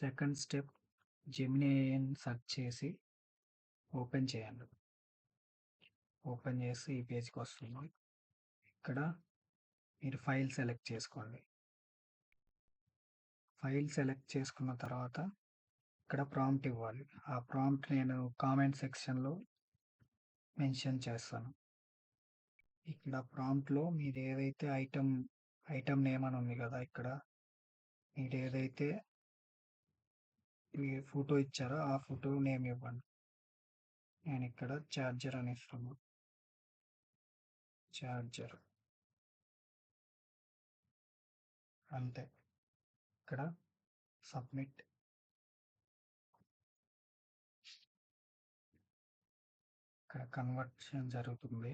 Second step Gemini search చేసి open చేయండి. Open చేసి ఈ పేజ్కి వస్తుంది. ఇక్కడ మీరు ఫైల్ సెలెక్ట్ చేసుకోండి. ఫైల్ సెలెక్ట్ చేసుకున్న తర్వాత ఇక్కడ ప్రాంప్ట్ ఇవ్వాలి. ఆ ప్రాంప్ట్ నేను కామెంట్ సెక్షన్లో మెన్షన్ చేస్తాను. ఇక్కడ ప్రాంప్ట్లో మీరు ఏదైతే ఐటమ్ నేమ్ అని ఉంది కదా, ఇక్కడ మీరు ఏదైతే ఈ ఫోటో ఇచ్చారో ఆ ఫోటో నేమ్ ఇవ్వండి. నేను ఇక్కడ చార్జర్ అని ఇస్తాను. చార్జర్ అంతే. ఇక్కడ సబ్మిట్. ఇక్కడ కన్వర్షన్ జరుగుతుంది.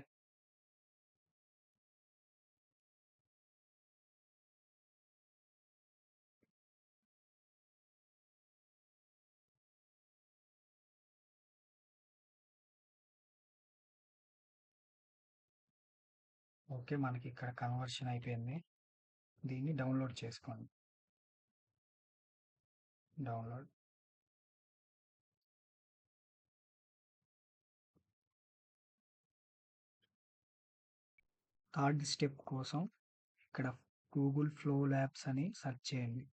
ఓకే, మనకి ఇక్కడ కన్వర్షన్ అయిపోయింది. దీన్ని డౌన్లోడ్ చేసుకోండి. డౌన్లోడ్. థర్డ్ స్టెప్ కోసం ఇక్కడ గూగుల్ ఫ్లో ల్యాబ్స్ అని సెర్చ్ చేయండి.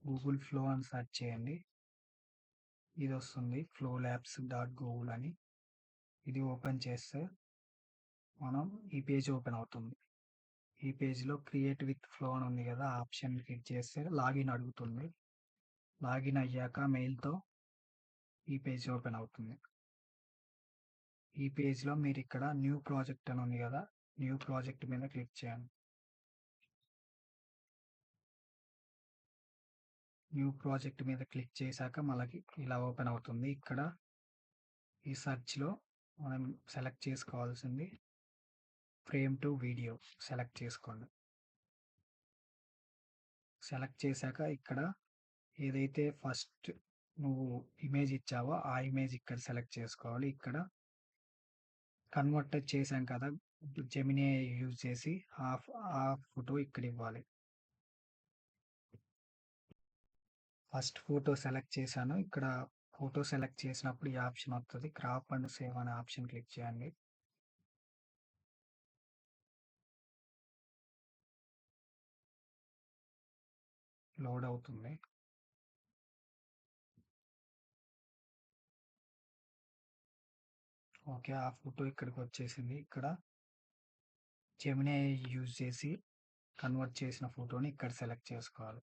గూగుల్ ఫ్లో అని సెర్చ్ చేయండి. ఇది వస్తుంది, flowlabs.google అని. ఇది ఓపెన్ చేస్తే మనం ఈ పేజ్ ఓపెన్ అవుతుంది. ఈ పేజ్లో క్రియేట్ విత్ ఫ్లో అని ఉంది కదా, ఆ ఆప్షన్ క్లిక్ చేస్తే లాగిన్ అడుగుతుంది. లాగిన్ అయ్యాక మెయిల్తో ఈ పేజ్ ఓపెన్ అవుతుంది. ఈ పేజ్లో మీరు ఇక్కడ న్యూ ప్రాజెక్ట్ అని ఉంది కదా, న్యూ ప్రాజెక్ట్ మీద క్లిక్ చేయండి. న్యూ ప్రాజెక్ట్ మీద క్లిక్ చేశాక మనకి ఇలా ఓపెన్ అవుతుంది. ఇక్కడ ఈ సెర్చ్లో మనం సెలెక్ట్ చేసుకోవాల్సింది ఫ్రేమ్ టు వీడియో సెలెక్ట్ చేసుకోండి. సెలెక్ట్ చేశాక ఇక్కడ ఏదైతే ఫస్ట్ నువ్వు ఇమేజ్ ఇచ్చావో ఆ ఇమేజ్ ఇక్కడ సెలెక్ట్ చేసుకోవాలి. ఇక్కడ కన్వర్ట్ చేశాం కదా జెమినీ యూజ్ చేసి, ఆ ఫోటో ఇక్కడ ఇవ్వాలి. ఫస్ట్ ఫోటో సెలెక్ట్ చేశాను. ఇక్కడ ఫోటో సెలెక్ట్ చేసినప్పుడు ఈ ఆప్షన్ వస్తుంది, క్రాప్ అండ్ సేవ్ అనే ఆప్షన్ క్లిక్ చేయండి. లోడ్ అవుతుంది. ఓకే, ఆ ఫోటో ఇక్కడికి వచ్చేసింది. ఇక్కడ జెమినీ యూజ్ చేసి కన్వర్ట్ చేసిన ఫోటోని ఇక్కడ సెలెక్ట్ చేసుకోవాలి.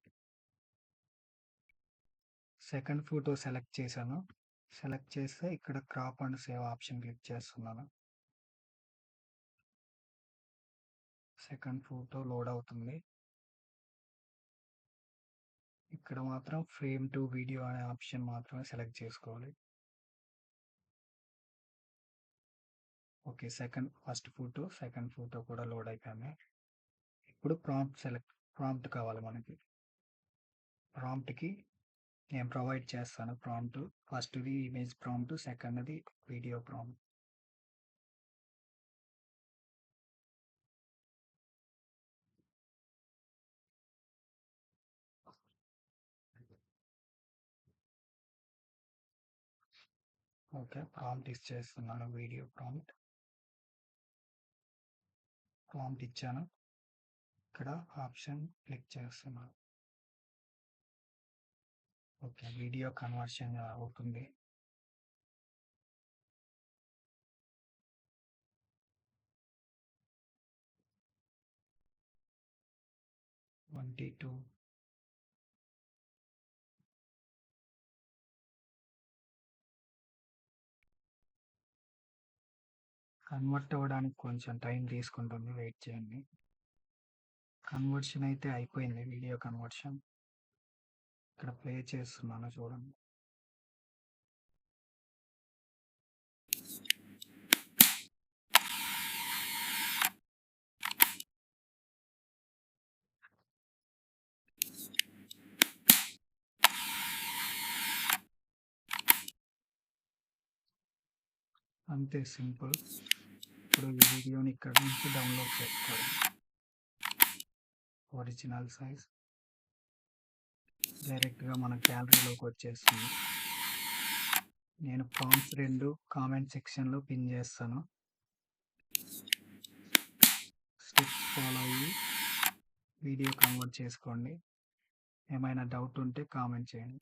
సెకండ్ ఫోటో సెలెక్ట్ చేశాను. సెలెక్ట్ చేస్తే ఇక్కడ crop and save option click చేస్తున్నాను. సెకండ్ ఫోటో లోడ్ అవుతుంది. ఇక్కడ మాత్రం ఫ్రేమ్ టు వీడియో అనే ఆప్షన్ మాత్రమే సెలెక్ట్ చేసుకోవాలి. Okay, first photo second photo కూడా లోడ్ అయిపోయింది. ఇప్పుడు ప్రాంప్ట్ కావాలి మనకి. ప్రాంప్ట్కి నేను ప్రొవైడ్ చేస్తాను ప్రాంప్ట్. ఫస్ట్ది ఇమేజ్ ప్రాంప్ట్, సెకండ్ది వీడియో ప్రాంప్ట్. ఓకే, ప్రాంప్ట్ ఇచ్చేస్తున్నాను. వీడియో ప్రాంప్ట్ ఇచ్చాను. ఇక్కడ ఆప్షన్ క్లిక్ చేస్తున్నాను. ఓకే, వీడియో కన్వర్షన్ అవుతుంది. కన్వర్ట్ అవ్వడానికి కొంచెం టైం తీసుకుంటుంది, వెయిట్ చేయండి. కన్వర్షన్ అయితే అయిపోయింది, వీడియో కన్వర్షన్. ఇక్కడ ప్లే చేస్తున్నాను, చూడండి. అంతే, సింపుల్. ఇప్పుడు ఈ వీడియోని ఇక్కడ నుంచి డౌన్లోడ్ చేసుకోవడం. ఒరిజినల్ సైజ్ డైరెక్ట్‌గా మన గ్యాలరీలోకి వచ్చేస్తుంది. నేను ప్రాంప్ట్స్ 2 కామెంట్ సెక్షన్‌లో పిన్ చేస్తాను. స్టెప్స్ ఫాలో అయ్యి వీడియో కన్వర్ట్ చేసుకోండి. ఏమైనా డౌట్ ఉంటే కామెంట్ చేయండి.